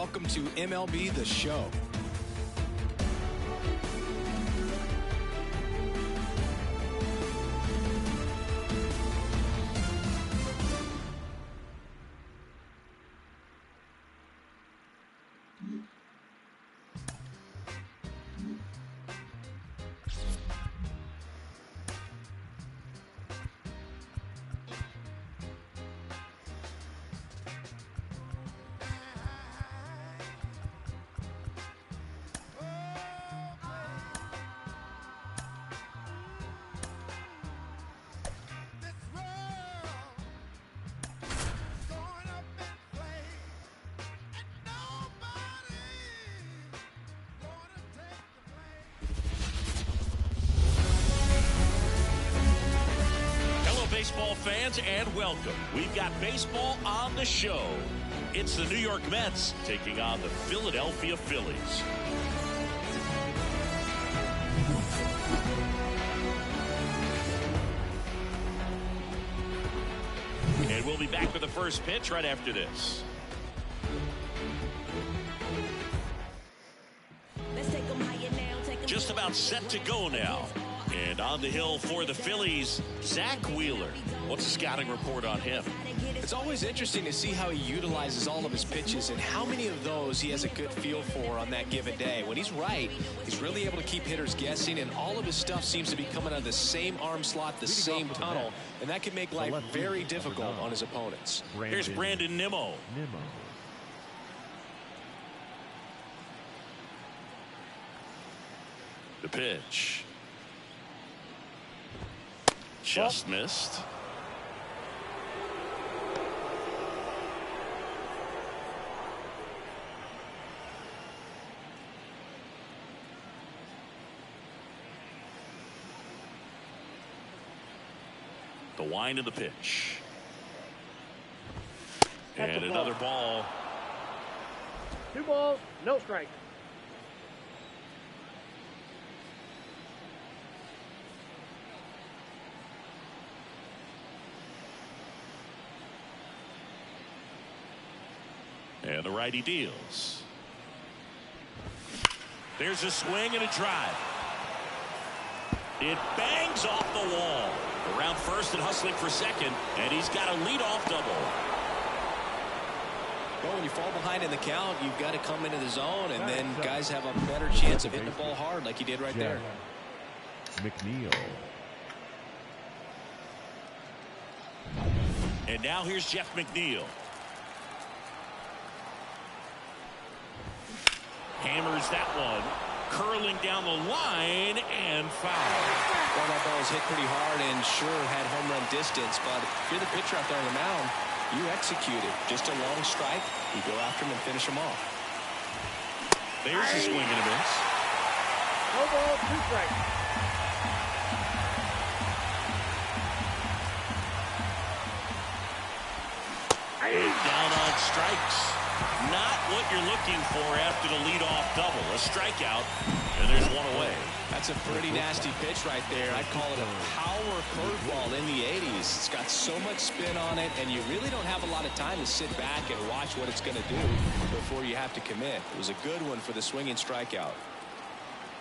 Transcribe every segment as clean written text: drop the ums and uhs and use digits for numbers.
welcome to MLB The Show. Baseball fans, and welcome. We've got baseball on the show. It's the New York Mets taking on the Philadelphia Phillies. And we'll be back with the first pitch right after this. Just about set to go now. And on the hill for the Phillies, Zach Wheeler. What's the scouting report on him? It's always interesting to see how he utilizes all of his pitches and how many of those he has a good feel for on that given day. When he's right, he's really able to keep hitters guessing, and all of his stuff seems to be coming out of the same arm slot, the same tunnel, and that can make life very difficult on his opponents. Here's Brandon Nimmo. The pitch. Just missed. The wind of the pitch. And another ball. 2 balls, no strike. And the righty deals. There's a swing and a drive. It bangs off the wall. Around first and hustling for second, and he's got a leadoff double. Well, when you fall behind in the count, you've got to come into the zone, and then guys have a better chance of hitting the ball hard like he did right there. McNeil. And now here's Jeff McNeil. Hammers that one, curling down the line, and foul. Well, that ball was hit pretty hard and sure had home run distance, but if you're the pitcher out there on the mound, you execute it. Just a long strike, you go after him and finish him off. There's a swing and a miss. No ball, 2 strikes. Down on strikes. Not what you're looking for after the leadoff double. A strikeout, and there's one away. That's a pretty nasty pitch right there. I'd call it a power curveball in the 80s. It's got so much spin on it, and you really don't have a lot of time to sit back and watch what it's going to do before you have to commit. It was a good one for the swinging strikeout.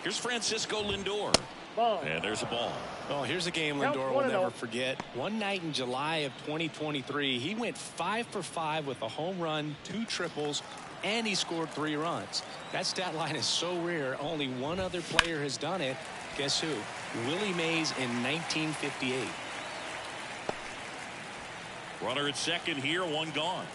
Here's Francisco Lindor. Ball. And there's a ball. Oh, here's a game Lindor will never forget. One night in July of 2023, he went 5 for 5 with a home run, 2 triples, and he scored 3 runs. That stat line is so rare. Only one other player has done it. Guess who? Willie Mays in 1958. Runner at second here, one gone.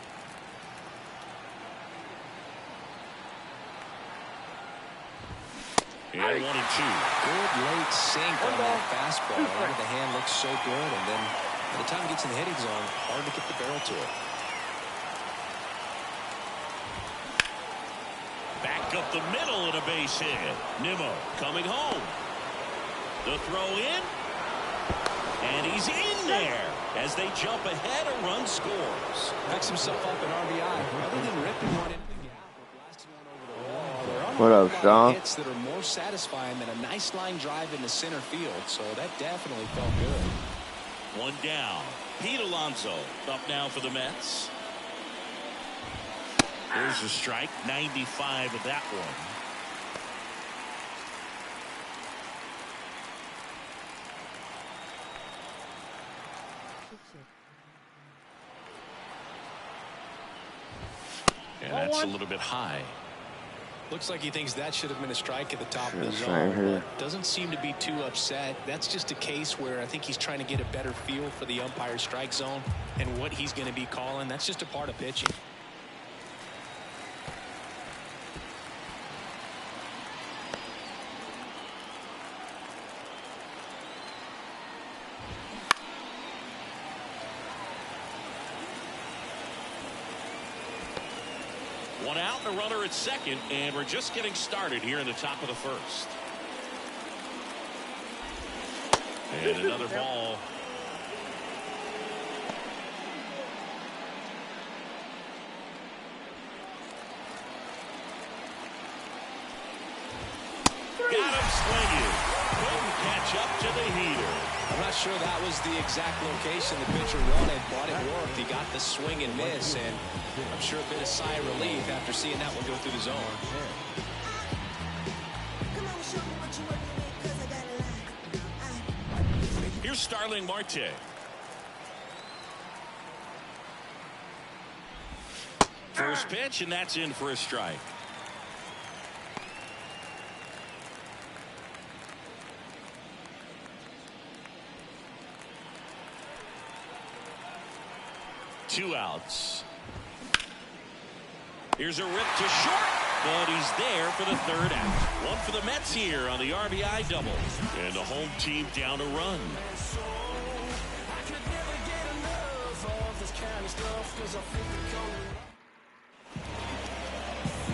And 1 and 2. Good late sink on that fastball. The hand looks so good, and then by the time it gets in the hitting zone, hard to get the barrel to it. Back up the middle and a base hit. Nimmo coming home. The throw in. And he's in there. As they jump ahead, a run scores. Picks himself up an RBI. Rather than ripping one into the gap or blasting one over the wall, What up, Sean? hits that are more satisfying than a nice line drive into center field. So that definitely felt good. One down. Pete Alonso up now for the Mets. Here's a strike, 95 of that one. And that's a little bit high. Looks like he thinks that should have been a strike at the top of the zone. But doesn't seem to be too upset. That's just a case where I think he's trying to get a better feel for the umpire's strike zone and what he's going to be calling. That's just a part of pitching. One out, and a runner at second, and we're just getting started here in the top of the first. And another ball. Got him swinging. Couldn't catch up to the heater. I'm not sure that was the exact location the pitcher wanted, but it worked. He got the swing and miss, and I'm sure a bit of sigh of relief after seeing that one go through the zone. Here's Starling Marte. First pitch, and that's in for a strike. Two outs. Here's a rip to short, but he's there for the third out. One for the Mets here on the RBI double. And the home team down a run.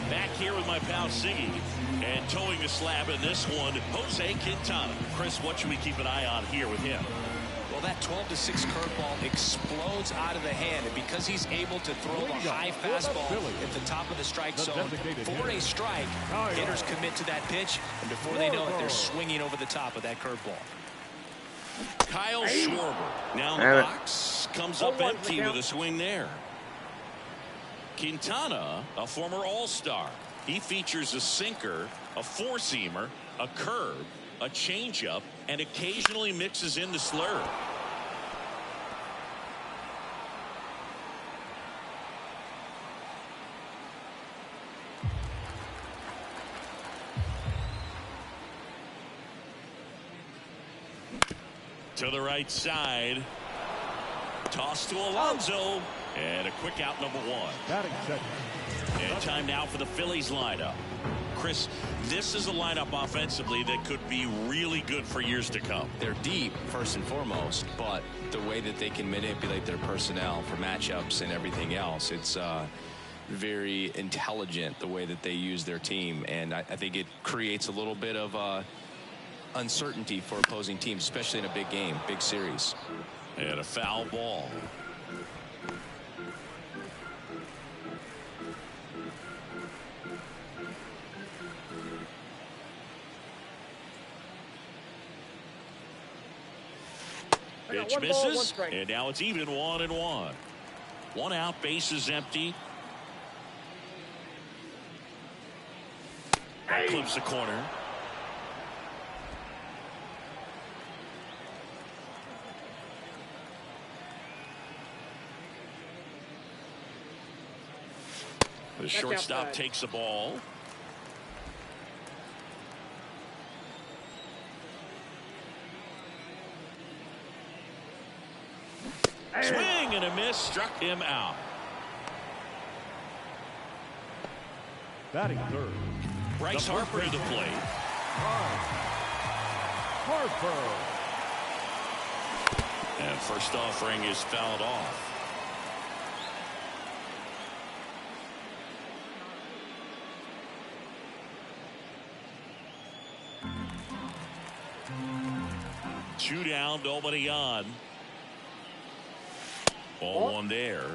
Back here with my pal Siggy. And towing the slab in this one, Jose Quintana. Chris, what should we keep an eye on here with him? Well, that 12-6 curveball explodes out of the hand, and because he's able to throw a high fastball at the top of the strike zone for a strike, hitters commit to that pitch, and before they know it, they're swinging over the top of that curveball. Kyle Schwarber now in the box, comes up empty with a swing there. Quintana, a former All-Star. He features a sinker, a four-seamer, a curve, a changeup, and occasionally mixes in the slurve. To the right side. Toss to Alonso. And a quick out, number one. And time now for the Phillies lineup. Chris, this is a lineup offensively that could be really good for years to come. They're deep, first and foremost, but the way that they can manipulate their personnel for matchups and everything else, it's very intelligent the way that they use their team. And I think it creates a little bit of uncertainty for opposing teams, especially in a big game, big series. And a foul ball. Pitch misses, and now it's even 1-1. One out, bases empty. Clips the corner. The shortstop takes the ball. Swing and a miss, struck him out. Batting third. Bryce Harper to the plate. Harper. And first offering is fouled off. Two down, nobody on. Ball one there.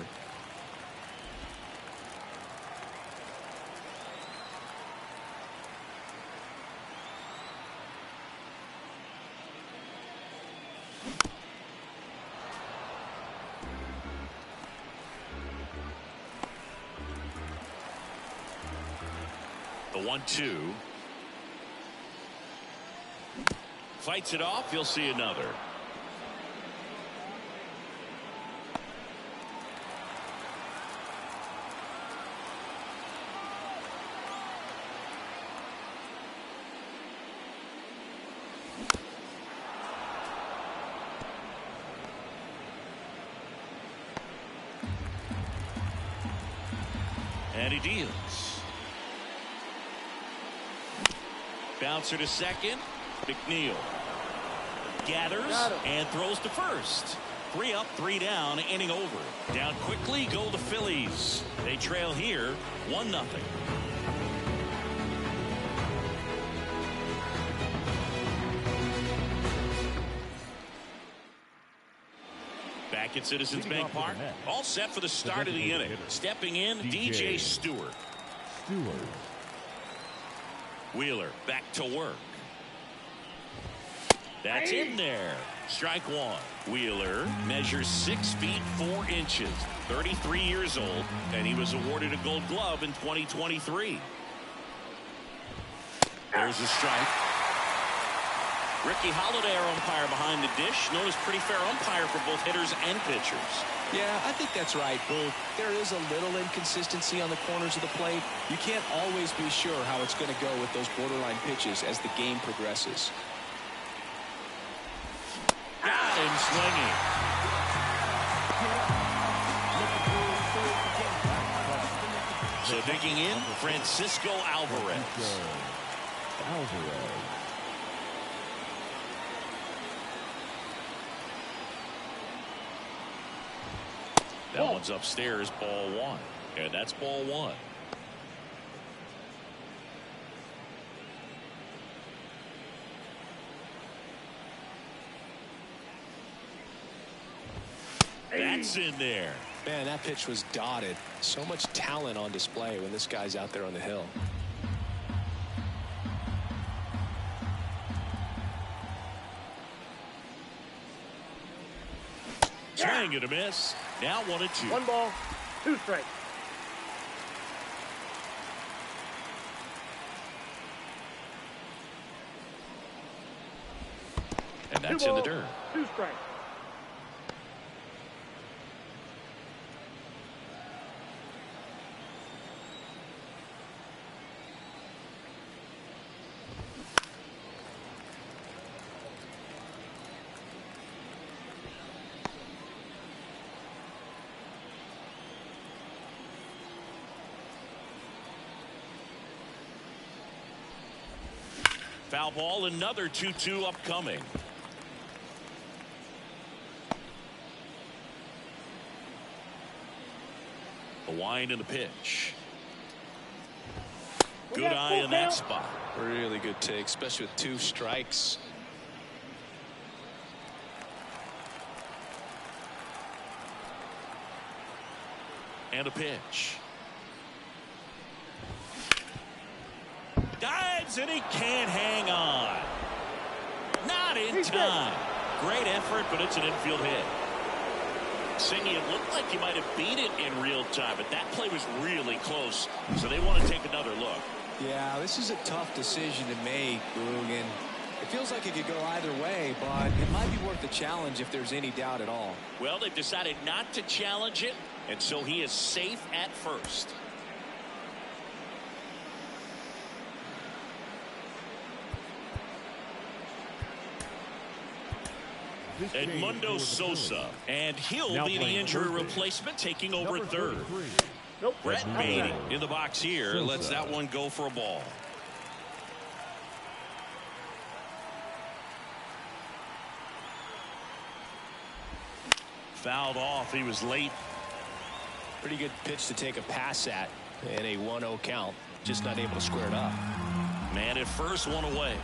The 1-2. Fights it off. You'll see another. And he deals. Bouncer to second. McNeil gathers and throws to first. 3 up, 3 down, inning over. Down quickly go the Phillies. They trail here 1-0. Back at Citizens Bank Park. All set for the start of the inning. Stepping in, DJ Stewart. Wheeler back to work. That's in there. Strike 1. Wheeler measures 6 feet 4 inches. 33 years old, and he was awarded a Gold Glove in 2023. There's a strike. Ricky Holiday, our umpire behind the dish, known as pretty fair umpire for both hitters and pitchers. Yeah, I think that's right, Boo. There is a little inconsistency on the corners of the plate. You can't always be sure how it's going to go with those borderline pitches as the game progresses. Got him swinging. So digging in, Francisco Alvarez. That one's upstairs, ball 1. And that's ball 1. That's in there. Man, that pitch was dotted. So much talent on display when this guy's out there on the hill. Swing and a miss. Now 1-2. 1 ball, 2 strikes. And that's in the dirt. 2 strikes. Foul ball, another 2-2 upcoming. The wind and the pitch. Good eye in that spot. Really good take, especially with 2 strikes. And a pitch. Dives and he can't hang on. Not in time. Great effort, but it's an infield hit. Singy, it looked like he might have beat it in real time, but that play was really close, so they want to take another look. Yeah, this is a tough decision to make, Boog. It feels like it could go either way, but it might be worth the challenge if there's any doubt at all. Well, they've decided not to challenge it, and so he is safe at first. Edmundo Sosa, and he'll be the injury replacement, taking over third. Brett Beatty in the box here lets that one go for a ball. Fouled off. He was late. Pretty good pitch to take a pass at in a 1-0 count. Just not able to square it up. Man at first, one away.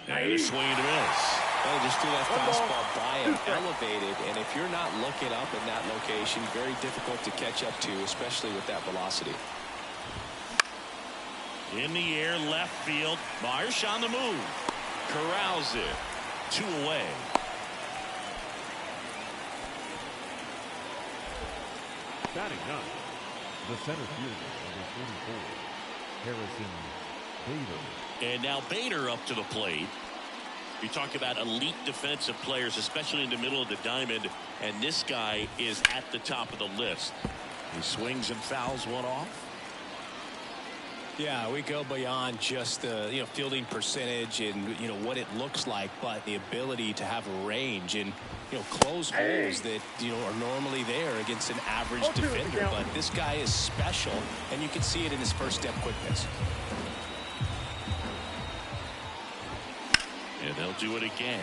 And a swing and a miss. Well, just threw that fastball by him, elevated, and if you're not looking up in that location, very difficult to catch up to, especially with that velocity. In the air, left field. Marsh on the move. Corrals it. 2 away. Batting 9, the center fielder, number 44. And now Bader up to the plate. You talk about elite defensive players, especially in the middle of the diamond, and this guy is at the top of the list. He swings and fouls one off. Yeah, we go beyond just the fielding percentage and what it looks like, but the ability to have a range and close holes that are normally there against an average defender. But this guy is special, and you can see it in his first step quickness. And they'll do it again.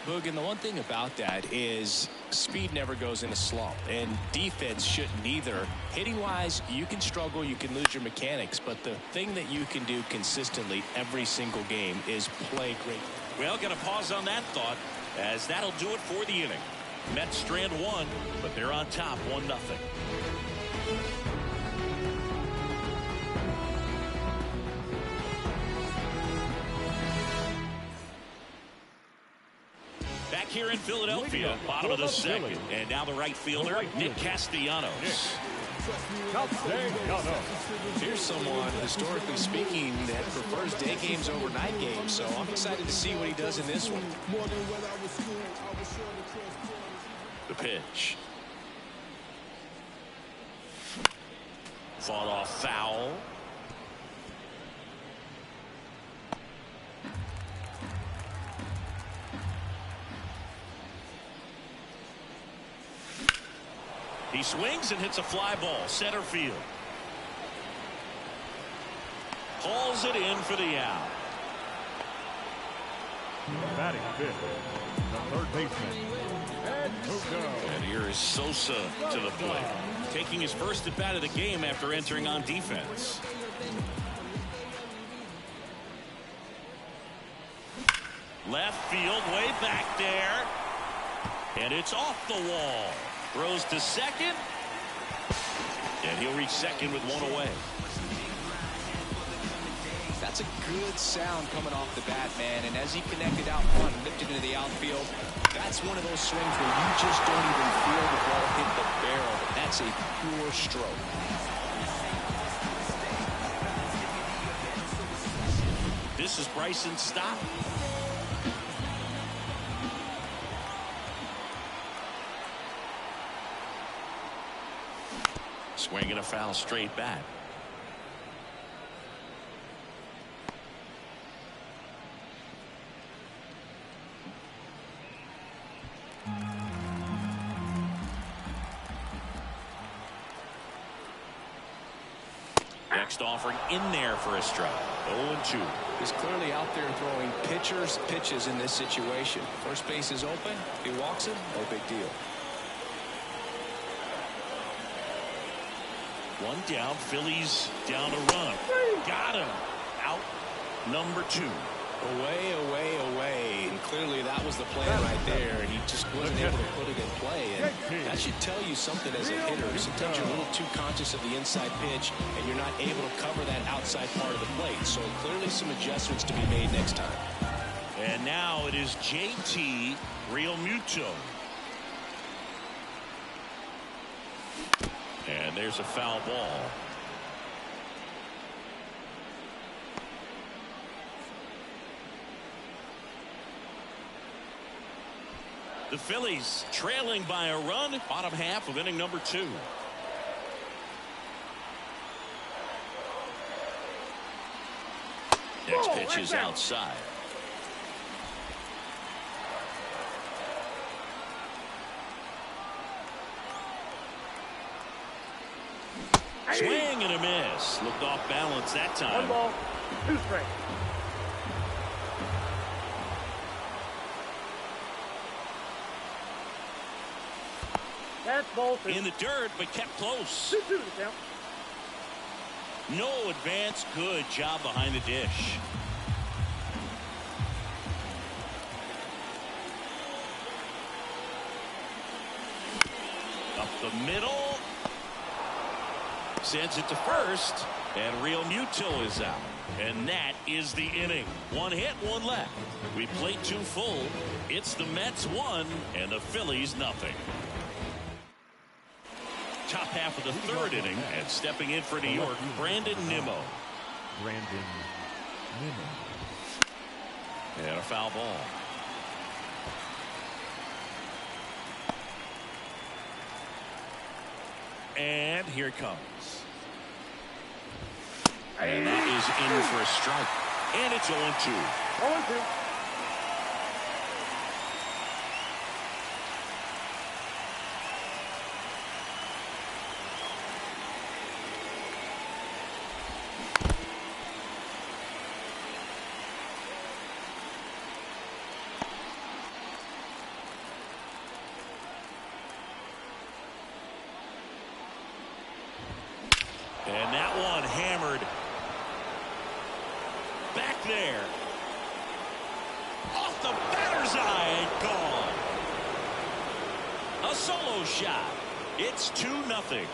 Boog, and the one thing about that is speed never goes in a slump, and defense shouldn't either. Hitting-wise, you can struggle, you can lose your mechanics, but the thing that you can do consistently every single game is play great. Well, got to pause on that thought, as that'll do it for the inning. Mets strand one, but they're on top 1-0. Back here in Philadelphia, bottom of the second. And now the right fielder, Nick Castellanos. Here's someone, historically speaking, that prefers day games over night games, so I'm excited to see what he does in this one. The pitch. Fought off foul. He swings and hits a fly ball, center field. Hauls it in for the out. Batting fifth, the third baseman. And here is Sosa to the plate, taking his first at bat of the game after entering on defense. Left field, way back there. And it's off the wall. Throws to second. And he'll reach second with one away. That's a good sound coming off the bat, man. And as he connected out front and lifted into the outfield, that's one of those swings where you just don't even feel the ball hit the barrel. That's a pure stroke. This is Bryson's stop. Swinging a foul straight back. Next offering in there for a strike. 0-2. He's clearly out there throwing pitches in this situation. First base is open. He walks him. No big deal. One down. Phillies down a run. Got him. Out number 2. Away. And clearly that was the plan right there. He just wasn't able to put it in play. And that should tell you something as a hitter. Sometimes you're a little too conscious of the inside pitch and you're not able to cover that outside part of the plate. So clearly some adjustments to be made next time. And now it is JT Realmuto. And there's a foul ball. The Phillies trailing by a run, bottom half of inning number 2. Next pitch is outside. Swing and a miss. Looked off balance that time. 1 ball, 2 strikes. That's ball 2. In the dirt, but kept close. 2-2 to count. No advance. Good job behind the dish. Up the middle. Sends it to first. And Realmuto is out. And that is the inning. 1 hit, 1 left. We played 2 full. It's the Mets 1 and the Phillies nothing. top half of the third inning, and stepping in for New York, Brandon Nimmo. Brandon Nimmo. And a foul ball. And here it comes. And that is in for a strike. And it's 0-2. 0-2. And that one hammered back there. Off the batter's eye and gone. A solo shot. It's 2-0.